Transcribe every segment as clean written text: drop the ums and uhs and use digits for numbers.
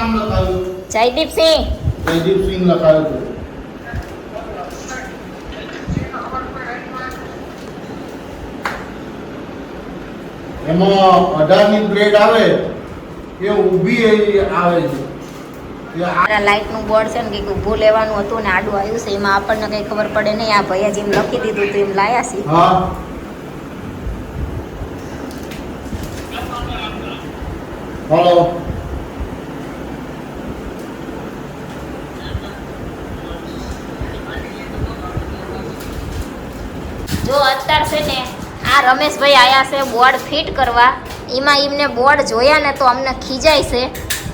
નામ લખાયું? જયદીપસિંહ. જયદીપસિંહ લખાયું છે. એમાં 18 ની પ્લેટ આવે એ ઊભી આવે છે. લાઈટ નું બોર્ડ છે ને કે ઊભું લેવાનું હતું ને આડું આવ્યું છે એમાં આપણને કઈ ખબર પડે નહીં. આ ભાઈએ જેમ લખી દીધું તો એમ લાયા છે. હા હલો જો અત્યારે છે ને આ રમેશભાઈ આયા છે બોર્ડ ફિટ કરવા. એમાં એમને બોર્ડ જોયા ને તો અમને ખીજાય છે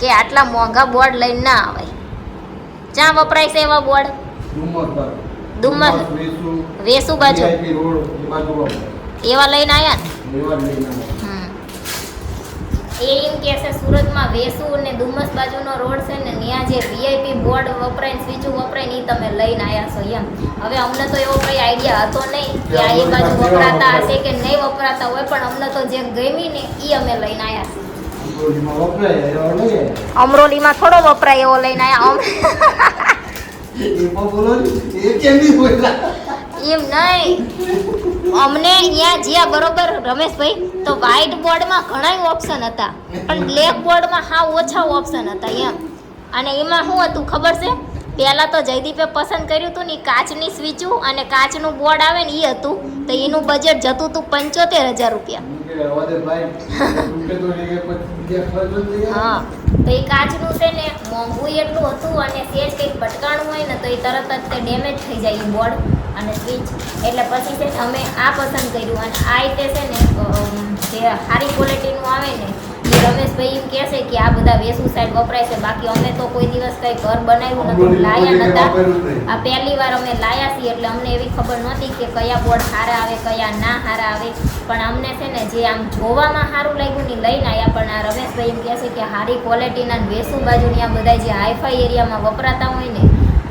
કે આટલા મોંઘા બોર્ડ લઈને ના આવે. ક્યાં વપરાય છે એવા બોર્ડ? ડુમસ વેસુ બાજુ એવા લઈને આયા ને. એ એમ કે છે સુરતમાં વેસુ અને ડુમસ બાજુનો રોડ છે ને ત્યાં જે વીઆઈપી બોર્ડ વપરાય સ્વિચો વપરાય ને એ તમે લઈને આવ્યા છો એમ. હવે અમને તો એવો કઈ આઈડિયા હતો નહીં કે આ એ બાજુ વપરાતા હશે કે નહીં વપરાતા હોય, પણ અમને તો જે ગમી ને એ અમે લઈને આવ્યા છીએ. અમરોલીમાં થોડો વપરાય એવો લઈને આવ્યા. એમ નહીં, અમને અહીંયા જ્યાં બરોબર રમેશભાઈ તો વ્હાઈટ બોર્ડમાં ઘણા ઓપ્શન હતા પણ બ્લેક બોર્ડમાં હા ઓછા ઓપ્શન હતા એમ. અને એમાં શું હતું ખબર છે? પહેલાં તો જયદીપે પસંદ કર્યું હતું ને કાચની સ્વિચું અને કાચનું બોર્ડ આવે ને એ હતું તો એનું બજેટ જતું હતું 75,000 રૂપિયા. હા તો એ કાચનું છે ને મોંઘું એટલું હતું અને સેજ કંઈક ભટકાણું હોય ને તો એ તરત જ તે ડેમેજ થઈ જાય એ બોર્ડ અને સ્વિચ. એટલે પછી છે અમે આ પસંદ કર્યું અને આ રીતે છે ને જે સારી ક્વોલિટીનું આવે ને એ રમેશભાઈ એમ કહે છે કે આ બધા વેસુ સાઈડ વપરાય છે. બાકી અમે તો કોઈ દિવસ કંઈ ઘર બનાવ્યું નથી, લાયા નતા. આ પહેલી વાર અમે લાયા છીએ એટલે અમને એવી ખબર નહોતી કે કયા બોર્ડ સારા આવે કયા ના સારા આવે. પણ અમને છે ને જે આમ જોવામાં સારું લાગ્યું ને લઈને આવ્યા. પણ આ રમેશભાઈ એમ કહે છે કે સારી ક્વોલિટીના વેસુ બાજુની આ બધા જે હાઈફાઈ એરિયામાં વપરાતા હોય ને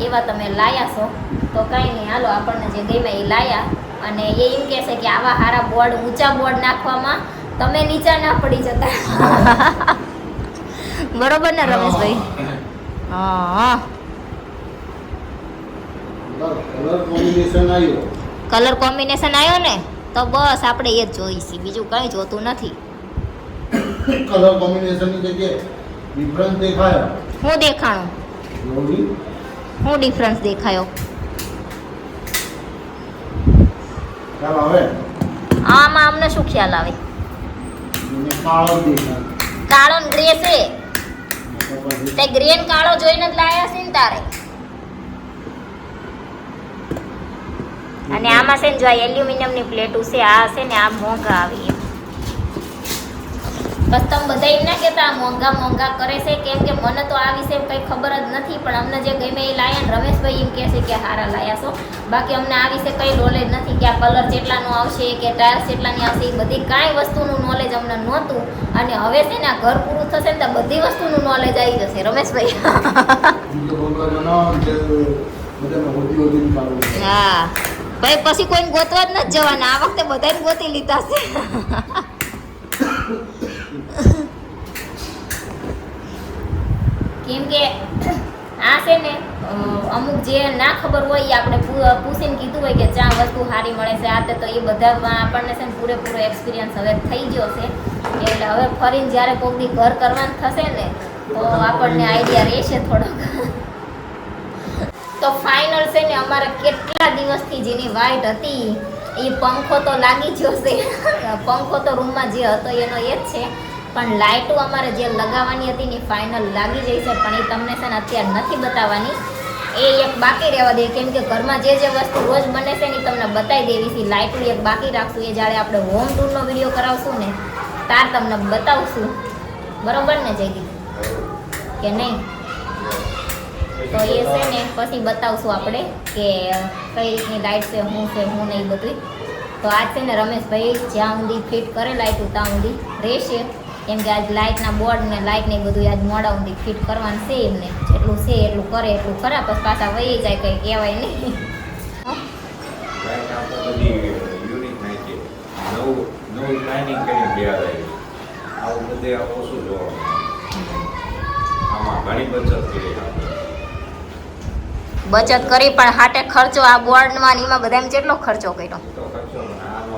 એવા તમે લાયા છો તો કાંઈ નહીં, હાલો આપણને જે ગમ્યા એ લાયા. અને એ એમ કહે છે કે આવા સારા બોર્ડ ઊંચા બોર્ડ નાખવામાં તમે નીચા ના પડી જતા. બરોબર ને રમેશભાઈ? હા કલર કોમ્બિનેશન આવ્યો ને તો બસ આપણે એ જ જોઈશી, બીજું કંઈ જોતું નથી. કલર કોમ્બિનેશન ની જગ્યાએ ડિફરન્સ દેખાયો. શું દેખાણું? શું ડિફરન્સ દેખાયો? ચાલ હવે આમાં અમને શું ખ્યાલ આવે? કાળો દેખાય. કાળો ને ગ્રે છે તે ગ્રે ને કાળો જોઈને જ લાયા છે ને તારે. અને આમાં છે ને જો એલ્યુમિનિયમ ની પ્લેટો છે આ છે ને આ મોંઘા આવી. બસ તમે બધા એમ ના કહેતા મોંઘા મોંઘા કરે છે, કેમ કે મને તો આ વિશે કંઈ ખબર જ નથી. પણ અમને જે ગમે એ લાયા ને રમેશભાઈ એમ કહે છે કે સારા લાયા છો. બાકી અમને આ વિશે કંઈ નોલેજ નથી કે આ કલર કેટલાનો આવશે કે ટાયર્સ કેટલાની આવશે. એ બધી કાંઈ વસ્તુનું નોલેજ અમને નહોતું. અને હવે છે ને આ ઘર પૂરું થશે ને તો બધી વસ્તુનું નોલેજ આવી જશે રમેશભાઈ. હા ભાઈ પછી કોઈને ગોતવા જ નથી જવાના. આ વખતે બધાને ગોતી લીધા છે. કેમ કે આ છે ને અમુક જે ના ખબર હોય એ આપણે પૂછીને કીધું હોય કે જ્યાં વસ્તુ સારી મળે છે આ તો એ બધામાં આપણને છે ને પૂરેપૂરો એક્સપિરિયન્સ હવે થઈ ગયો છે. એટલે હવે ફરીને જ્યારે કોઈક દી ઘર કરવાનું થશે ને તો આપણને આઈડિયા રહેશે થોડોક. તો ફાઇનલ છે ને અમારે કેટલા દિવસથી જેની વાઈટ હતી એ પંખો તો લાગી ગયો છે. પંખો તો રૂમમાં જે હતો એનો એ જ છે. પણ લાઇટો અમારે જે લગાવવાની હતી ને ફાઇનલ લાગી જઈ છે. પણ એ તમને છે ને અત્યારે નથી બતાવવાની, એ એક બાકી રહેવા દે. કેમ કે ઘરમાં જે જે વસ્તુ રોજ બને છે ને તમને બતાવી દેવી છે. લાઇટો એક બાકી રાખશું, એ જ્યારે આપણે હોમ ટૂરનો વિડીયો કરાવશું ને તાર તમને બતાવશું. બરોબર ને જયદીપ કે નહીં? તો એ છે ને પછી બતાવશું આપણે કે કઈ રીતની લાઇટ છે, શું છે શું નહીં બધું. તો આજ છે ને રમેશભાઈ જ્યાં સુધી ફિટ કરે લાઇટો ત્યાં સુધી રહેશે. કેમ કે આજ લાઇટના બોર્ડ ને લાઇટ ને બધું આજ મોડા સુધી ફિટ કરવાનું છે એમને. જેટલું છે એટલું કરે એટલું ખરા, પછી પાછા વહી જાય કંઈ કહેવાય નહીં. આવું બધે ઓછું જોવા આમાં ઘણી બચત કરી બચત કરી પણ હાટે ખર્ચો આ બોર્ડમાં ને એમાં બધામાં કેટલો ખર્ચો કર્યો? તો ખર્ચો મને આનો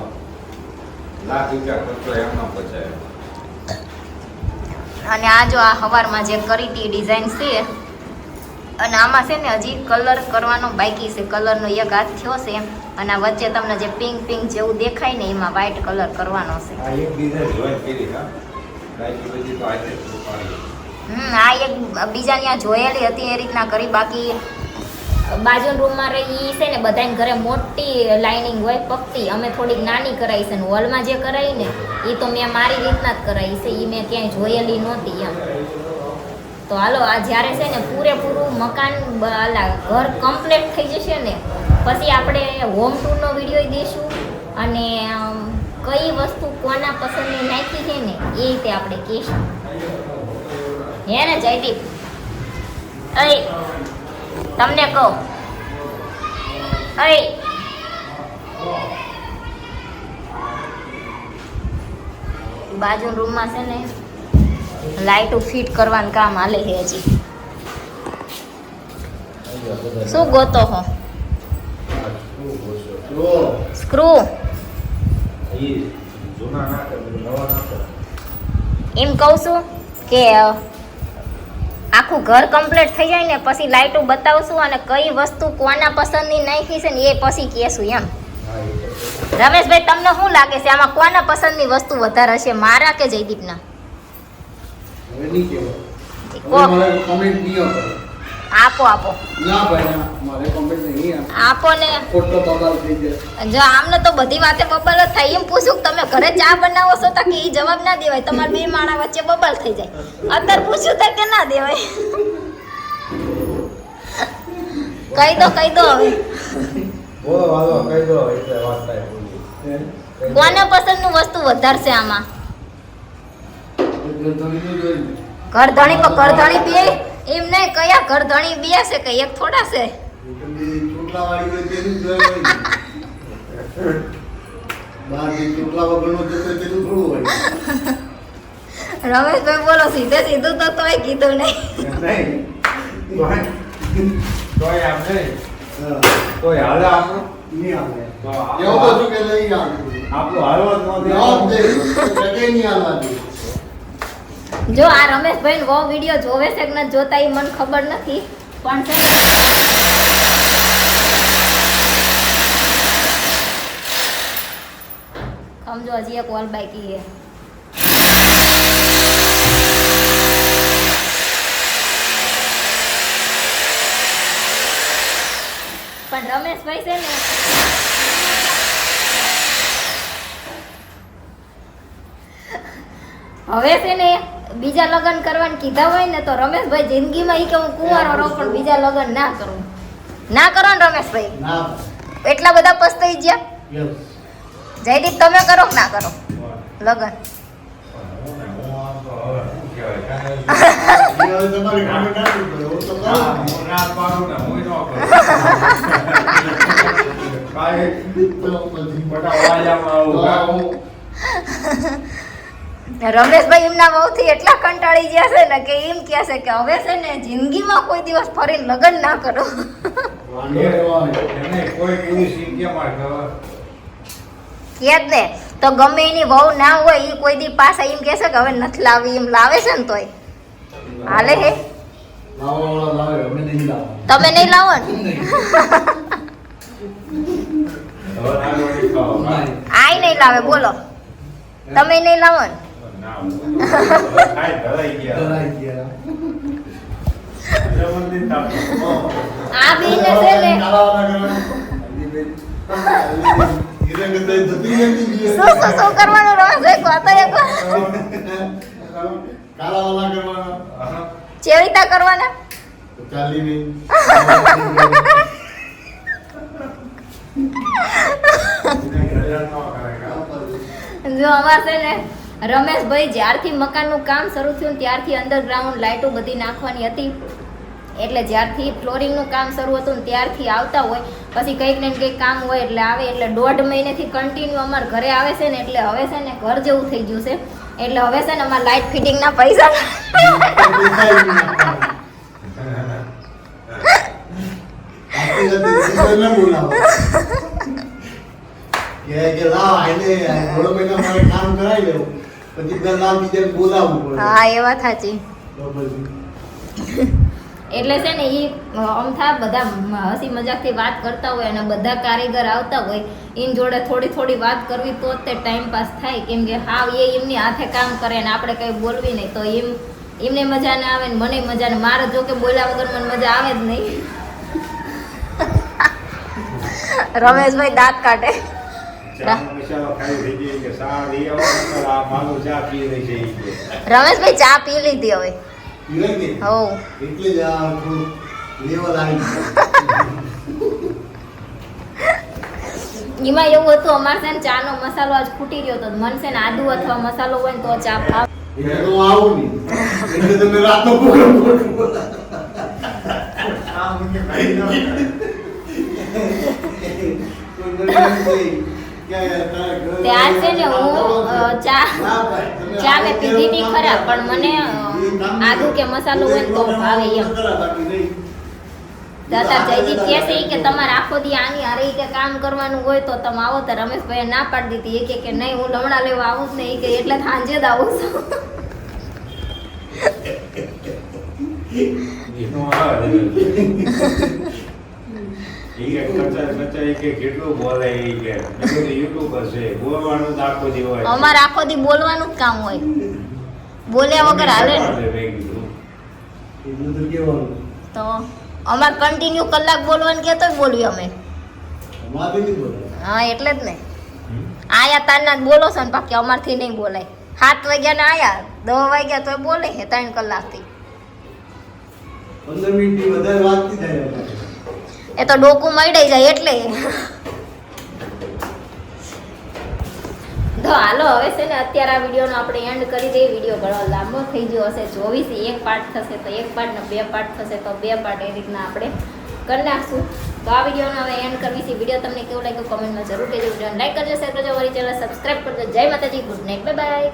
લાખ રૂપિયા ખર્ચો એમનો બચાય. અને આ જો આ હવારમાં જે કરી હતી ડિઝાઇન છે અને આમાં છે ને હજી કલર કરવાનો બાકી છે. કલરનો એક હાથ થયો છે અને આ વચ્ચે તમને જે પિંક પિંક જેવું દેખાય ને એમાં વ્હાઈટ કલર કરવાનો છે. આ એક ડિઝાઇન જોઈન કરી હા બાકી બધી તો આજે જ પાડી. આ એક બીજા ત્યાં જોયેલી હતી એ રીતના કરી. બાકી બાજુ રૂમમાં રહી છે ને બધાને ઘરે મોટી લાઇનિંગ હોય પકતી, અમે થોડીક નાની કરાવી છે ને હોલમાં જે કરાવી ને એ તો મેં મારી રીતના જ કરાવી છે, એ મેં ક્યાંય જોયેલી નહોતી એમ. તો હાલો આ જ્યારે છે ને પૂરેપૂરું મકાન ઘર કમ્પ્લીટ થઈ જશે ને પછી આપણે હોમ ટૂરનો વિડીયો દઈશું અને કઈ વસ્તુ કોના પસંદની નાખી છે ને એ રીતે આપણે કહીશું. હે ને જયદીપ? અય તમને કહું અય બાજુ રૂમમાં છે ને લાઇટો ફિટ કરવાનું કામ હાલે છે હજી. શું ગોતો હો? સ્ક્રૂ એમ કહું છું કે આખું ઘર કમ્પ્લીટ થઈ જાય ને પછી લાઇટો બતાવશું અને કઈ વસ્તુ કોના પસંદની નાખી છે ને એ પછી કહેશું એમ. રમેશભાઈ તમને શું લાગે છે આમાં કોના પસંદની વસ્તુ વધારે હશે, મારા કે જયદીપના? આપો આપો આપો ને. જો આમને તો બધી વાતે બબલ જ થાય. એમ પૂછું તમે ઘરે ચા બનાવો છો તો કે એ જવાબ ના દેવાય, તમારા બે માણા વચ્ચે બબલ થઈ જાય. અત્યારે પૂછ્યું તો કે ના દેવાય. કહી દો હવે કોને પસંદ નું વસ્તુ વધારે છે આમાં? ઘરધણી પર ઘરધણી બે એમ નહીં, કયા ઘરધણી બે છે કે એક થોડા છે? રમેશભાઈ બોલો સીધે સીધું તો તોય કીધું નહીં. જો આ રમેશભાઈ વો વિડીયો જોવે છે કે ન જોતા એ મને ખબર નથી પણ છે સમજો હજી એક વોલ બાકી છે. પણ રમેશભાઈ છે ને હવે છે ને બીજા લગ્ન કરવાનું કીધા હોય ને તો રમેશભાઈ જિંદગીમાં ઈ કે હું કુંવારો રહું પણ બીજા લગ્ન ના કરું. ના કરો ને રમેશભાઈ? એટલા બધા પસ્તાઈ ગયા. જયદીપ તમે કરો કે ના કરો લગ્ન? રમેશભાઈ એમના વહુથી એટલા કંટાળી ગયા છે ને કે એમ કહે છે કે હવે છે ને જિંદગીમાં કોઈ દિવસ ફરીને લગ્ન ના કરો. કે જ ને તો ગમે એની વહુ ના હોય એ કોઈ દી પાછા એમ કહે છે કે હવે નથી લાવી, એમ લાવે છે ને તોય હાલે હે. તમે નહીં લાવો ને? આય નહીં લાવે બોલો, તમે નહીં લાવો ને? આ બેને છે ને શું કરવાનું રમેશભાઈ કહો તો એક ચેવીતા કરવાના? જો અમાર છે ને રમેશભાઈ જ્યારથી મકાનનું કામ શરૂ થયું ત્યારથી અંડરગ્રાઉન્ડ લાઇટો બધી નાખવાની હતી. એટલે જ્યારથી ફ્લોરિંગનું કામ શરૂ હતું ને ત્યારથી આવતા હોય, પછી કંઈક ને કંઈક કામ હોય એટલે આવે. એટલે 1.5 મહિનેથી કન્ટિન્યુ અમારા ઘરે આવે છે ને એટલે હવે છે ને ઘર જેવું થઈ ગયું છે. એટલે હવે છે ને અમારા લાઇટ ફિટિંગના પૈસા ન બોલાવો કે લાવ આને થોડો મહિના મારે કામ કરાવી લેવું પછી પેલા બીજાને બોલાવવું પડે હા એ વાત સાચી. તો પછી એટલે છે ને એ અમથા બધા હસી મજાકથી વાત કરતા હોય અને બધા કારીગર આવતા હોય એની જોડે થોડી થોડી વાત કરવી તો જ તે ટાઈમ પાસ થાય. કેમ કે હા એ એમની હાથે કામ કરે ને આપણે કંઈ બોલવી નહીં તો એમને મજા ના આવે ને મને મજા ને મારે જો કે બોલ્યા વગર મને મજા આવે જ નહીં. રમેશભાઈ દાંત કાઢે. ચાનો મસાલો ખાઈ થઈ ગઈ કે સા લઈ આવો તો આ માલું ચા પી રહી છે ઈ કે. રમેશભાઈ ચા પી લીધી હવે. પીવાય હો એટલે જ આ થોડું લેવલ આવી એમાં એવું હતું અમારે છે ને ચાનો મસાલો આજ ખૂટી રહ્યો હતો મન છે ને આદુ અથવા મસાલો હોય ને તો ચા ભાવ. એટલે તો આવું નહીં એટલે તમે રાતનો પ્રોગ્રામ ત્યાં છે ને હું ચા મેં પીધી હતી ખરા પણ મને આદુ કે મસાલો હોય ને તો ભાવે એમ. દાદા જયદીપ કહે છે કે તમારે આખો દી આની હારે કે કામ કરવાનું હોય તો તમે આવો તો રમેશભાઈ ના પાડી દીધી કે નહીં હું લમણા લેવા આવું જ નહીં કે એટલે સાંજે જ આવું છું. એનો આવે ઈ કે કચા ઈ કે કેટલું બોલે ઈ કે બધું યુટ્યુબર છે બોલવાનું તો આખો દી હોય. અમારે આખો દી બોલવાનું જ કામ હોય બોલ્યા વગર હાલે ને. તો અમારે કન્ટિન્યુ કલાક બોલવાનું કે તો બોલવી અમે. હા એટલે જ ને આયા તારના બોલો છો ને બાકી અમારથી નહીં બોલાય. 7 વાગ્યા ને આયા 10 વાગ્યા તો બોલે 3 કલાકથી. 15 મિનિટથી વધારે વાત નહીં થાય એ તો ડોકું મળી જાય એટલે. તો હાલો હવે છે ને અત્યારે આ વિડીયોનો આપણે એન્ડ કરી દઈએ. વિડીયો ઘણો લાંબો થઈ ગયો હશે 24 એક પાર્ટ થશે તો એક પાર્ટ ને 2 પાર્ટ થશે તો 2 પાર્ટ એ રીતના આપણે કરી નાખશું. તો આ વિડીયોનો હવે એન્ડ કરવી છે. વિડીયો તમને કેવું લાગ્યું કોમેન્ટમાં જરૂર કહેજો. વિડીયોને લાઈક કરજો, શેર કરજો, વળી ચેનલ સબસ્ક્રાઈબ કરજો. જય માતાજી, ગુડ નાઇટ, બાય બાય.